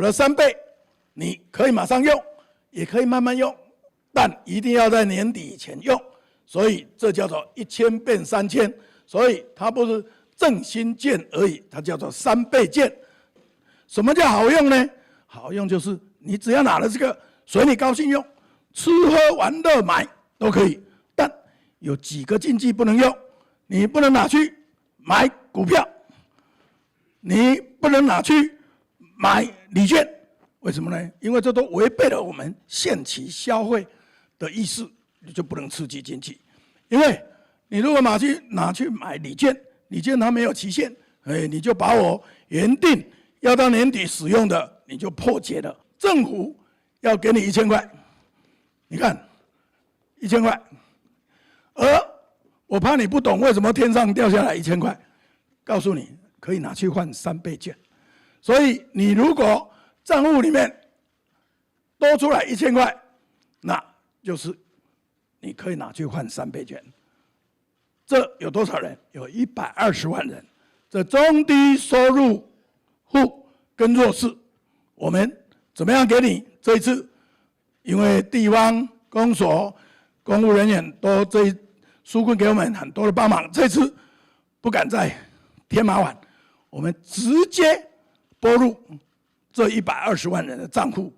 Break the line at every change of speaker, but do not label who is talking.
了3倍，你可以马上用，也可以慢慢用，但一定要在年底以前用。所以这叫做1000变3000，所以它不是振兴券而已，它叫做3倍券。什么叫好用呢？好用就是你只要拿了这个，随你高兴用，吃喝玩乐买都可以，但有几个禁忌不能用，你不能拿去买股票，你不能拿去买礼券，为什么呢？因为这都违背了我们限期消费的意思，你就不能刺激经济。因为你如果拿去买礼券，礼券它没有期限，你就把我原定要到年底使用的，你就破解了。政府要给你1000块，你看1000块，而我怕你不懂为什么天上掉下来1000块，告诉你可以拿去换3倍券。所以你如果账户里面多出来1000块，那就是你可以拿去换3倍券。这有多少人？有120万人。这中低收入户跟弱势，我们怎么样给你？这一次，因为地方公所公务人员都纾困给我们很多的帮忙，这次不敢再添麻烦，我们直接拨入这120万人的账户。